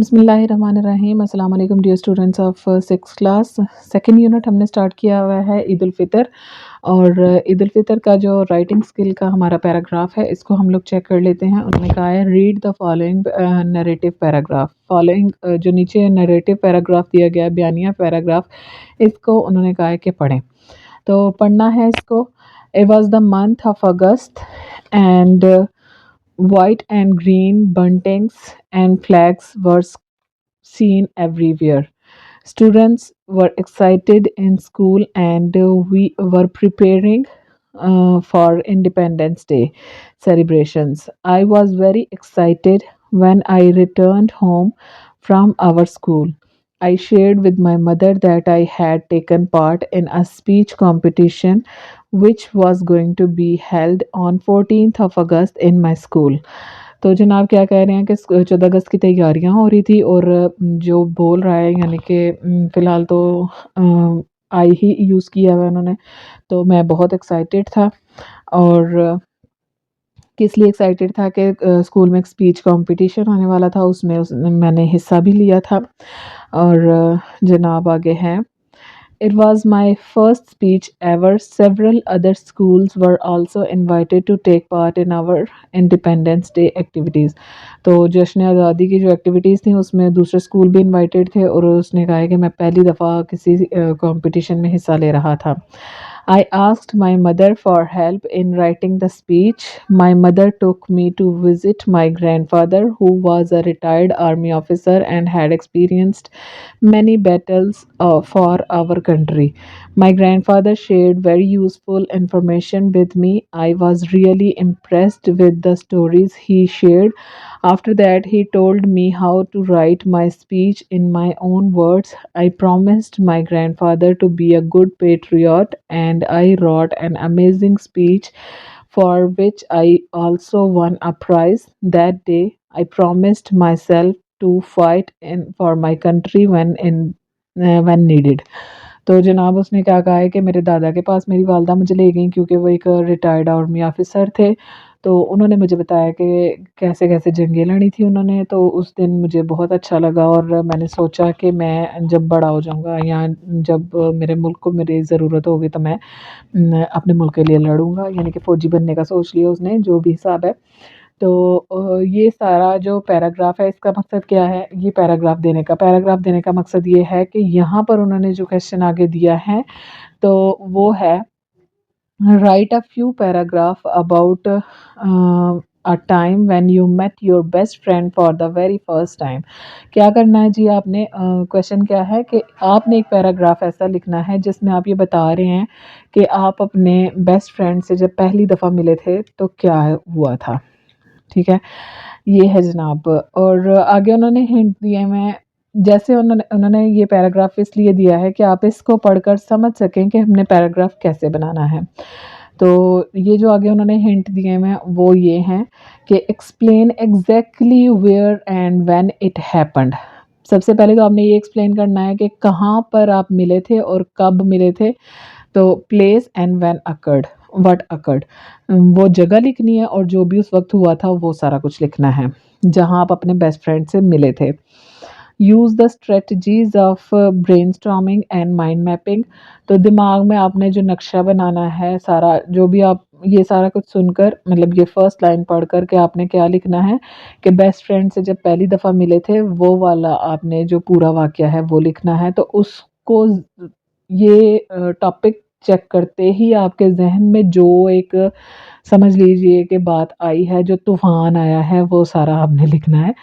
बिस्मिल्लाहिर्रहमानिर्रहीम अस्सलाम वालेकुम dear students of six class. Second unit हमने स्टार्ट किया हुआ है ईद उल फितर। और ईद उल फितर का जो राइटिंग स्किल का हमारा पैराग्राफ है इसको हम लोग चेक कर लेते हैं। उन्होंने कहा है read the following narrative paragraph. Following जो नीचे नरेटिव पैराग्राफ दिया गया है, बयानिया पैराग्राफ, इसको उन्होंने कहा है कि पढ़ें। तो पढ़ना है इसको। It was the month of August and white and green buntings and flags were seen everywhere. Students were excited in school and we were preparing for Independence Day celebrations. I was very excited when I returned home from our school. I shared with my mother that I had taken part in a speech competition which was going to be held on 14th of August in my school. तो जनाब क्या कह रहे हैं कि 14 अगस्त की तैयारियां हो रही थी और जो बोल रहा है यानी कि फ़िलहाल तो आई ही यूज़ किया हुआ है उन्होंने। तो मैं बहुत एक्साइटेड था। और किस लिए एक्साइटेड था कि स्कूल में एक स्पीच कंपटीशन होने वाला था, उसमें मैंने हिस्सा भी लिया था। और जनाब आगे हैं, it was my first speech ever. Several other schools were also invited to take part in our Independence Day activities. तो जश्न आज़ादी की जो एक्टिविटीज़ थी उसमें दूसरे स्कूल भी इनवाइटेड थे और उसने कहा है कि मैं पहली दफ़ा किसी कंपटीशन में हिस्सा ले रहा था। I asked my mother for help in writing the speech. My mother took me to visit my grandfather, who was a retired army officer and had experienced many battles for our country. My grandfather shared very useful information with me. I was really impressed with the stories he shared. After that, he told me how to write my speech in my own words. I promised my grandfather to be a good patriot, and I wrote an amazing speech for which I also won a prize. That day, I promised myself to fight in for my country when needed. तो जनाब उसने क्या कहा है कि मेरे दादा के पास मेरी वालदा मुझे ले गई क्योंकि वो एक रिटायर्ड आर्मी ऑफिसर थे। तो उन्होंने मुझे बताया कि कैसे-कैसे जंगें लड़ी थी उन्होंने। तो उस दिन मुझे बहुत अच्छा लगा और मैंने सोचा कि मैं जब बड़ा हो जाऊँगा या जब मेरे मुल्क को मेरी ज़रूरत होगी तो मैं अपने मुल्क के लिए लड़ूँगा, यानी कि फ़ौजी बनने का सोच लिया उसने, जो भी हिसाब है। तो ये सारा जो पैराग्राफ है इसका मकसद क्या है? ये पैराग्राफ देने का मकसद ये है कि यहाँ पर उन्होंने जो क्वेश्चन आगे दिया है तो वो है write a few paragraph about a time when you met your best friend for the very first time. क्या करना है जी आपने, क्वेश्चन क्या है कि आपने एक पैराग्राफ ऐसा लिखना है जिसमें आप ये बता रहे हैं कि आप अपने बेस्ट फ्रेंड से जब पहली दफ़ा मिले थे तो क्या हुआ था। ठीक है, ये है जनाब। और आगे उन्होंने हिंट दिए हुए हैं। जैसे उन्होंने उन्होंने ये पैराग्राफ इसलिए दिया है कि आप इसको पढ़कर समझ सकें कि हमने पैराग्राफ कैसे बनाना है। तो ये जो आगे उन्होंने हिंट दिए हुए हैं वो ये हैं कि explain exactly where and when it happened. सबसे पहले तो आपने ये एक्सप्लेन करना है कि कहाँ पर आप मिले थे और कब मिले थे। तो place and when occurred, what occurred, वो जगह लिखनी है और जो भी उस वक़्त हुआ था वो सारा कुछ लिखना है, जहाँ आप अपने बेस्ट फ्रेंड से मिले थे। Use the strategies of brainstorming and mind mapping. तो दिमाग में आपने जो नक्शा बनाना है, सारा जो भी आप ये सारा कुछ सुनकर, मतलब ये फर्स्ट लाइन पढ़कर के आपने क्या लिखना है कि बेस्ट फ्रेंड से जब पहली दफ़ा मिले थे वो वाला आपने जो पूरा वाक़या है वो लिखना है। तो उसको ये टॉपिक चेक करते ही आपके ज़हन में जो एक समझ लीजिए कि बात आई है, जो तूफ़ान आया है, वो सारा आपने लिखना है।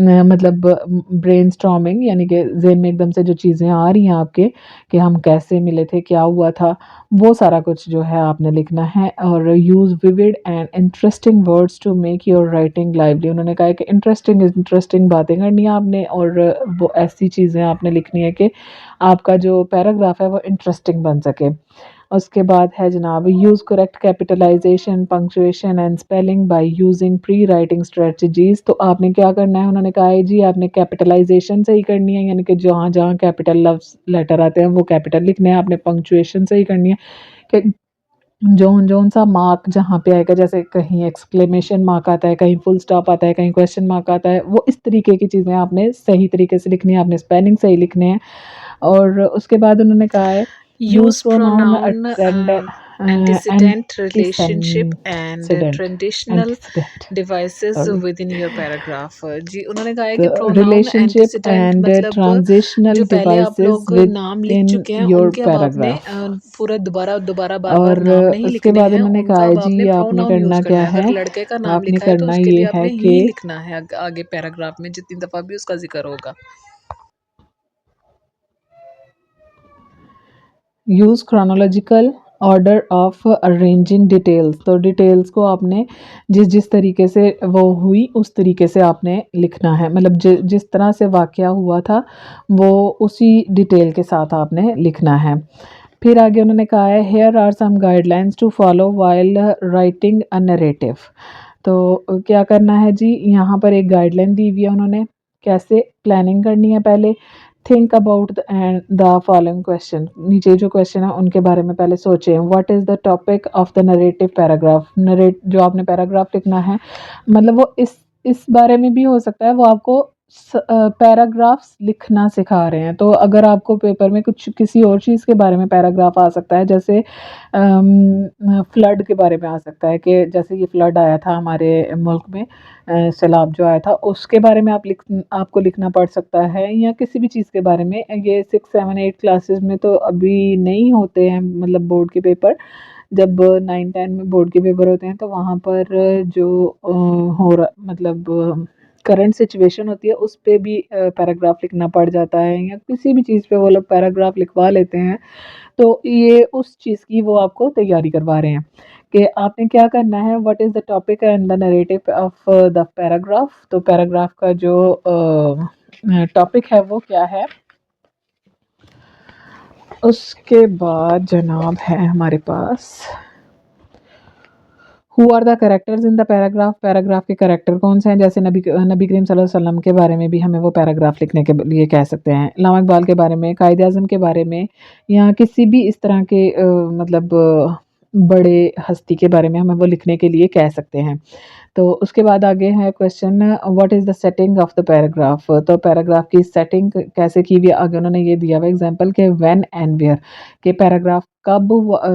मतलब ब्रेनस्टॉर्मिंग यानी कि ज़हन में एकदम से जो चीज़ें आ रही हैं आपके कि हम कैसे मिले थे, क्या हुआ था, वो सारा कुछ जो है आपने लिखना है। और use vivid and interesting words to make your writing lively. उन्होंने कहा है कि इंटरेस्टिंग इंटरेस्टिंग बातें करनी है आपने और वो ऐसी चीज़ें आपने लिखनी है कि आपका जो पैराग्राफ है वो इंटरेस्टिंग बन सके। उसके बाद है जनाब use correct capitalisation, punctuation and spelling by using pre writing strategies. तो आपने क्या करना है, उन्होंने कहा है जी आपने कैपिटलाइजेशन सही करनी है, यानी कि जहाँ जहाँ कैपिटल लफ्ज़ लेटर आते हैं वो कैपिटल लिखने हैं। आपने पंक्चुएशन सही करनी है कि जोन जोन सा मार्क जहाँ पे आएगा, जैसे कहीं एक्सक्लेमेशन मार्क आता है, कहीं फुल स्टॉप आता है, कहीं क्वेश्चन मार्क आता है, वो इस तरीके की चीज़ें आपने सही तरीके से लिखनी है, आपने स्पेलिंग सही लिखने हैं। और उसके बाद उन्होंने कहा है use Use pronoun pronoun antecedent, relationship and transitional antecedent devices sorry within your paragraph। जी, उन्होंने कहा है तो कि प्रोनाउन रिलेशनशिप एंटीसीडेंट एंड मतलब ट्रांजिशनल जो पहले आप डिवाइसेस लोग विद नाम लिख इन चुके हैं योर उनके अब आपने पैराग्राफ। पूरा दोबारा दोबारा बार बार और नाम नहीं उसके लिखने बाद हैं, उन्होंने कहा उनका है अब जी आपने आपने प्रोनाउन करना यूज़ क्या करना है। अगर है, लड़के का नाम आपने लिखा है तो करना उसके ये लिए है आपने कि ही लिखना है, आगे पैराग्राफ में जितनी दफ़ा भी उसका जिक्र होगा। Use chronological order of arranging details. तो डिटेल्स को आपने जिस जिस तरीके से वो हुई उस तरीके से आपने लिखना है, मतलब जिस तरह से वाक़या हुआ था वो उसी डिटेल के साथ आपने लिखना है। फिर आगे उन्होंने कहा है here are some guidelines to follow while writing a narrative. तो क्या करना है जी, यहाँ पर एक गाइडलाइन दी हुई है उन्होंने, कैसे प्लानिंग करनी है। पहले think about the following question, नीचे जो क्वेश्चन है उनके बारे में पहले सोचें। What is the topic of the narrative paragraph, narrate जो आपने पैराग्राफ लिखना है, मतलब वो इस बारे में भी हो सकता है वो आपको पैराग्राफ्स लिखना सिखा रहे हैं। तो अगर आपको पेपर में कुछ किसी और चीज़ के बारे में पैराग्राफ आ सकता है, जैसे फ्लड के बारे में आ सकता है कि जैसे ये फ्लड आया था हमारे मुल्क में, सैलाब जो आया था उसके बारे में आपको लिखना पड़ सकता है, या किसी भी चीज़ के बारे में। ये 6, 7, 8 क्लासेस में तो अभी नहीं होते हैं, मतलब बोर्ड के पेपर। जब 9, 10 में बोर्ड के पेपर होते हैं तो वहाँ पर जो हो रहा मतलब करंट सिचुएशन होती है उस पे भी पैराग्राफ लिखना पड़ जाता है, या किसी भी चीज़ पे वो लोग पैराग्राफ लिखवा लेते हैं। तो ये उस चीज़ की वो आपको तैयारी करवा रहे हैं कि आपने क्या करना है। What is the topic and the narrative of the paragraph. तो पैराग्राफ का जो टॉपिक है वो क्या है। उसके बाद जनाब है हमारे पास who are the characters in the paragraph. Paragraph के कैरेक्टर कौन से हैं, जैसे नबी नबी करीम सल्लल्लाहु अलैहि वसल्लम के बारे में भी हमें वो पैराग्राफ लिखने के लिए कह सकते हैं, अल्लामा इकबाल के बारे में, कायद आज़म के बारे में, या किसी भी इस तरह के मतलब बड़े हस्ती के बारे में हमें वो लिखने के लिए कह सकते हैं। तो उसके बाद आगे है question what is the setting of the paragraph. तो पैराग्राफ की सेटिंग कैसे की हुई है, आगे उन्होंने ये दिया हुआ एग्जांपल के व्हेन एंड वेयर, कि पैराग्राफ कब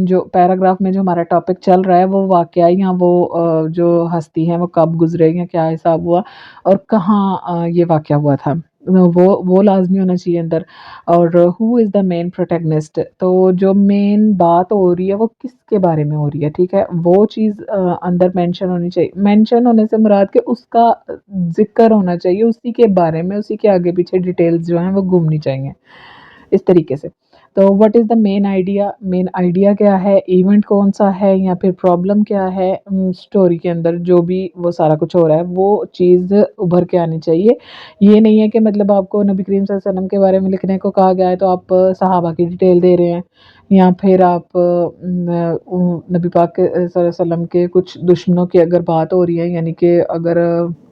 जो पैराग्राफ में जो हमारा टॉपिक चल रहा है वो वाकया या वो जो हस्ती है वो कब गुजरे या क्या हिसाब हुआ और कहाँ ये वाकया हुआ था, वो लाजमी होना चाहिए अंदर। और who is the main protagonist, तो जो मेन बात हो रही है वो किसके बारे में हो रही है, ठीक है, वो चीज़ अंदर मेंशन होनी चाहिए। मेंशन होने से मुराद कि उसका ज़िक्र होना चाहिए, उसी के बारे में, उसी के आगे पीछे डिटेल्स जो हैं वो घूमनी चाहिए, इस तरीके से। तो what is the main idea, main idea क्या है, इवेंट कौन-सा है या फिर प्रॉब्लम क्या है, स्टोरी के अंदर जो भी वो सारा कुछ हो रहा है वो चीज़ उभर के आनी चाहिए। ये नहीं है कि मतलब आपको नबी करीम सल्लल्लाहु अलैहि वसल्लम के बारे में लिखने को कहा गया है तो आप सहाबा की डिटेल दे रहे हैं, या फिर आप नबी पाक के सल्लल्लाहु अलैहि वसल्लम के कुछ दुश्मनों की अगर बात हो रही है, यानी कि अगर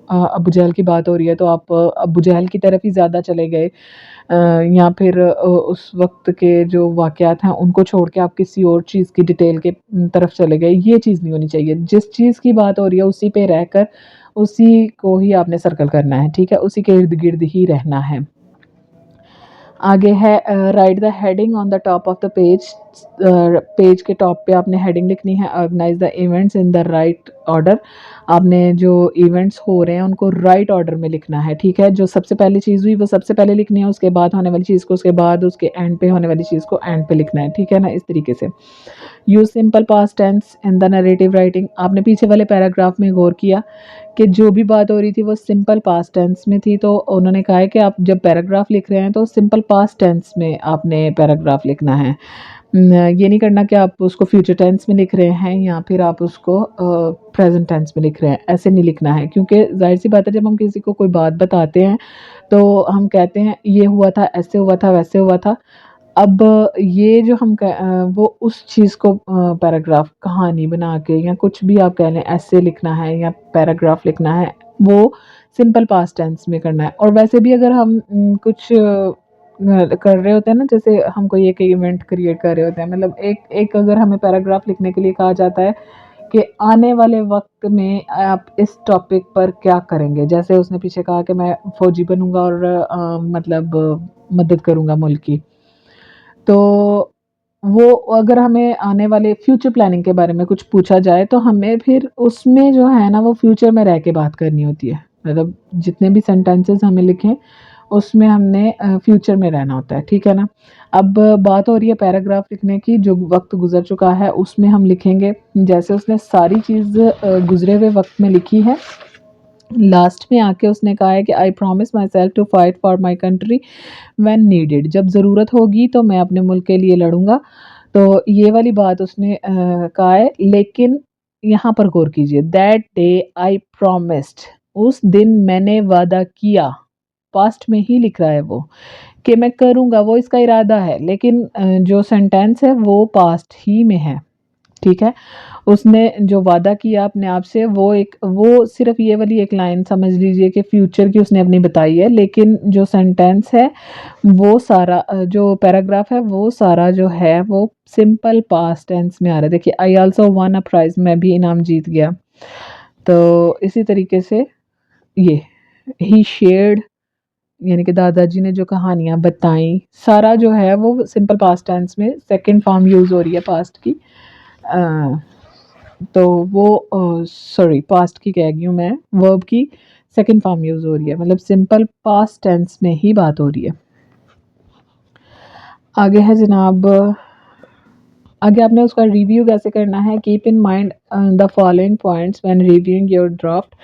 अबू जहल की बात हो रही है तो आप अबू जहल की तरफ ही ज़्यादा चले गए, या फिर उस वक़्त के जो वाक़यात हैं उनको छोड़ के आप किसी और चीज़ की डिटेल के तरफ चले गए, ये चीज़ नहीं होनी चाहिए। जिस चीज़ की बात हो रही है उसी पे रहकर उसी को ही आपने सर्कल करना है, ठीक है? उसी के इर्द-गिर्द ही रहना है। आगे है write the heading on the top of the page. Page के टॉप पे आपने हेडिंग लिखनी है organise the events in the right order. आपने जो इवेंट्स हो रहे हैं उनको राइट ऑर्डर में लिखना है, ठीक है, जो सबसे पहली चीज़ हुई वो सबसे पहले लिखनी है, उसके बाद होने वाली चीज़ को उसके बाद, उसके एंड पे होने वाली चीज़ को एंड पे लिखना है, ठीक है ना, इस तरीके से। Use simple past tense in the narrative writing. आपने पीछे वाले पैराग्राफ में गौर किया कि जो भी बात हो रही थी वो सिंपल पास्ट टेंस में थी, तो उन्होंने कहा है कि आप जब पैराग्राफ लिख रहे हैं तो सिंपल पास्ट टेंस में आपने पैराग्राफ लिखना है। ये नहीं करना कि आप उसको फ्यूचर टेंस में लिख रहे हैं या फिर आप उसको प्रेजेंट टेंस में लिख रहे हैं, ऐसे नहीं लिखना है, क्योंकि जाहिर सी बात है जब हम किसी को कोई बात बताते हैं तो हम कहते हैं ये हुआ था, ऐसे हुआ था, वैसे हुआ था। अब ये जो वो उस चीज़ को पैराग्राफ कहानी बना के या कुछ भी आप कह लें, ऐसे लिखना है या पैराग्राफ लिखना है, वो सिंपल पास्ट टेंस में करना है। और वैसे भी अगर हम कुछ कर रहे होते हैं ना, जैसे हम कोई एक इवेंट क्रिएट कर रहे होते हैं, मतलब एक एक अगर हमें पैराग्राफ लिखने के लिए कहा जाता है कि आने वाले वक्त में आप इस टॉपिक पर क्या करेंगे, जैसे उसने पीछे कहा कि मैं फौजी बनूंगा और मतलब मदद करूंगा मुल्क की। तो वो अगर हमें आने वाले फ्यूचर प्लानिंग के बारे में कुछ पूछा जाए तो हमें फिर उसमें जो है ना वो फ्यूचर में रह के बात करनी होती है। मतलब जितने भी सेंटेंसेस हमें लिखें उसमें हमने फ्यूचर में रहना होता है, ठीक है ना? अब बात हो रही है पैराग्राफ लिखने की, जो वक्त गुजर चुका है उसमें हम लिखेंगे। जैसे उसने सारी चीज़ गुजरे हुए वक्त में लिखी है, लास्ट में आके उसने कहा है कि I promise myself to fight for my country when needed, जब ज़रूरत होगी तो मैं अपने मुल्क के लिए लड़ूंगा। तो ये वाली बात उसने कहा है, लेकिन यहाँ पर गौर कीजिए, दैट डे आई प्रॉमिस्ड, उस दिन मैंने वादा किया, पास्ट में ही लिख रहा है वो, कि मैं करूँगा, वो इसका इरादा है, लेकिन जो सेंटेंस है वो पास्ट ही में है, ठीक है? उसने जो वादा किया अपने आप से, वो सिर्फ़ ये वाली एक लाइन समझ लीजिए कि फ्यूचर की उसने अपनी बताई है, लेकिन जो सेंटेंस है वो सारा जो पैराग्राफ है वो सारा जो है वो सिंपल पास्ट टेंस में आ रहा है। देखिए, I also one a price, मैं भी इनाम जीत गया। तो इसी तरीके से ये ही शेयर्ड, यानी कि दादाजी ने जो कहानियाँ बताई, सारा जो है वो सिंपल पास्ट टेंस में सेकंड फॉर्म यूज़ हो रही है पास्ट की। अ, तो वो सॉरी पास्ट की कह गई हूँ मैं, वर्ब की सेकंड फॉर्म यूज़ हो रही है, मतलब सिंपल पास्ट टेंस में ही बात हो रही है। आगे है जनाब, आगे आपने उसका रिव्यू कैसे करना है, keep in mind the following points when reviewing your draft.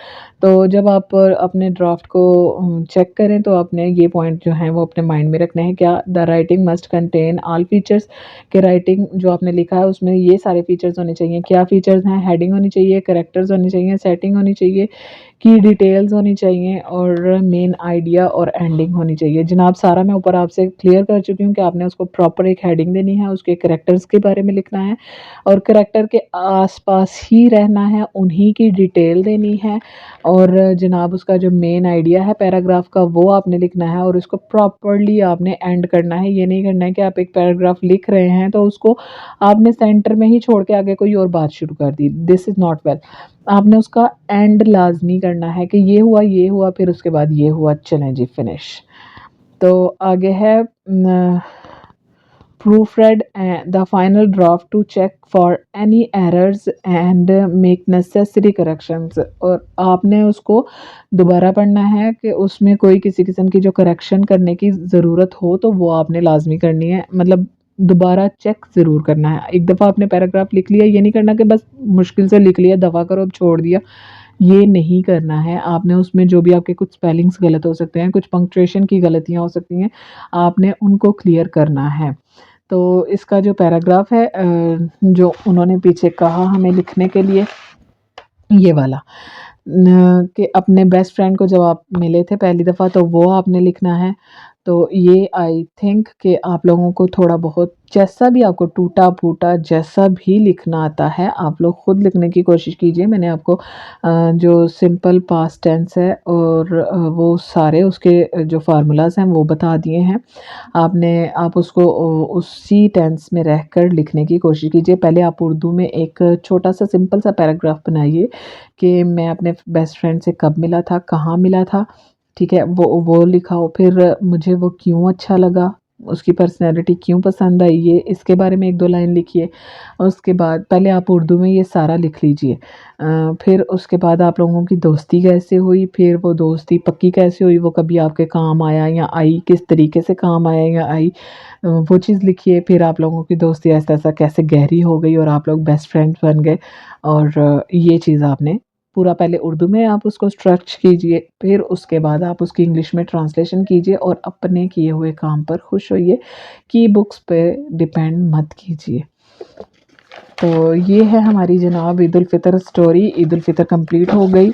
तो जब आप अपने ड्राफ्ट को चेक करें तो आपने ये पॉइंट जो हैं वो अपने माइंड में रखने हैं। क्या? The writing must contain all features, कि राइटिंग जो आपने लिखा है उसमें ये सारे फीचर्स होने चाहिए। क्या फीचर्स हैं? हेडिंग होनी चाहिए, कैरेक्टर्स होने चाहिए, सेटिंग होनी चाहिए, की डिटेल्स होनी चाहिए और मेन आइडिया और एंडिंग होनी चाहिए। जनाब सारा मैं ऊपर आपसे क्लियर कर चुकी हूँ कि आपने उसको प्रॉपर एक हेडिंग देनी है, उसके कैरेक्टर्स के बारे में लिखना है और कैरेक्टर के आसपास ही रहना है, उन्हीं की डिटेल देनी है और जनाब उसका जो मेन आइडिया है पैराग्राफ का वो आपने लिखना है और उसको प्रॉपरली आपने एंड करना है। ये नहीं करना है कि आप एक पैराग्राफ लिख रहे हैं तो उसको आपने सेंटर में ही छोड़ के आगे कोई और बात शुरू कर दी। This is not well. आपने उसका एंड लाज़मी करना है कि ये हुआ, फिर उसके बाद ये हुआ, चलें जी फिनिश। तो आगे है proofread the final draft to check for any errors and make necessary corrections, और आपने उसको दोबारा पढ़ना है कि उसमें कोई किसी किस्म की जो करेक्शन करने की ज़रूरत हो तो वो आपने लाज़मी करनी है, मतलब दोबारा चेक ज़रूर करना है। एक दफ़ा आपने पैराग्राफ लिख लिया, ये नहीं करना कि बस मुश्किल से लिख लिया, दफ़ा करो, अब छोड़ दिया, ये नहीं करना है। आपने उसमें जो भी आपके कुछ स्पेलिंग्स गलत हो सकते हैं, कुछ पंक्चुएशन की गलतियाँ हो सकती हैं, आपने उनको क्लियर करना है। तो इसका जो पैराग्राफ है जो उन्होंने पीछे कहा हमें लिखने के लिए, ये वाला कि अपने बेस्ट फ्रेंड को जब आप मिले थे पहली दफ़ा तो वो आपने लिखना है। तो ये आई थिंक कि आप लोगों को थोड़ा बहुत जैसा भी आपको टूटा-फूटा जैसा भी लिखना आता है, आप लोग खुद लिखने की कोशिश कीजिए। मैंने आपको जो सिंपल पास्ट टेंस है और वो सारे उसके जो फ़ॉर्मूलाज़ हैं वो बता दिए हैं। आप उसको उसी टेंस में रहकर लिखने की कोशिश कीजिए। पहले आप उर्दू में एक छोटा-सा सिंपल सा पैराग्राफ बनाइए कि मैं अपने बेस्ट फ्रेंड से कब मिला था, कहाँ मिला था, ठीक है? वो लिखा हो, फिर मुझे वो क्यों अच्छा लगा, उसकी पर्सनैलिटी क्यों पसंद आई, ये इसके बारे में 1-2 लाइन लिखिए। उसके बाद पहले आप उर्दू में ये सारा लिख लीजिए। फिर उसके बाद आप लोगों की दोस्ती कैसे हुई, फिर वो दोस्ती पक्की कैसे हुई, वो कभी आपके काम आया या आई, किस तरीके से काम आया या आई, वो चीज़ लिखिए। फिर आप लोगों की दोस्ती ऐसा-ऐसा कैसे गहरी हो गई और आप लोग बेस्ट फ्रेंड्स बन गए, और ये चीज़ आपने पूरा पहले उर्दू में आप उसको स्ट्रक्च कीजिए, फिर उसके बाद आप उसकी इंग्लिश में ट्रांसलेशन कीजिए और अपने किए हुए काम पर खुश होइए, कि बुक्स पे डिपेंड मत कीजिए। तो ये है हमारी जनाब ईद उल फ़ितर स्टोरी। ईद उल फ़ितर कंप्लीट हो गई।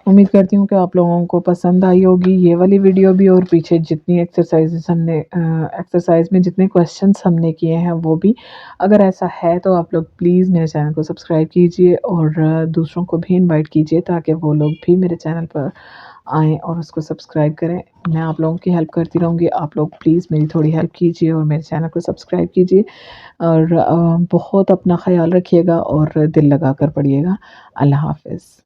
उम्मीद करती हूँ कि आप लोगों को पसंद आई होगी ये वाली वीडियो भी, और पीछे जितनी एक्सरसाइज़ेस हमने एक्सरसाइज़ में जितने क्वेश्चंस हमने किए हैं वो भी। अगर ऐसा है तो आप लोग प्लीज़ मेरे चैनल को सब्सक्राइब कीजिए और दूसरों को भी इनवाइट कीजिए ताकि वो लोग भी मेरे चैनल पर आएँ और उसको सब्सक्राइब करें। मैं आप लोगों की हेल्प करती रहूँगी, आप लोग प्लीज़ मेरी थोड़ी हेल्प कीजिए और मेरे चैनल को सब्सक्राइब कीजिए और बहुत अपना ख़्याल रखिएगा और दिल लगाकर पढ़िएगा। अल्लाह हाफ़िज़।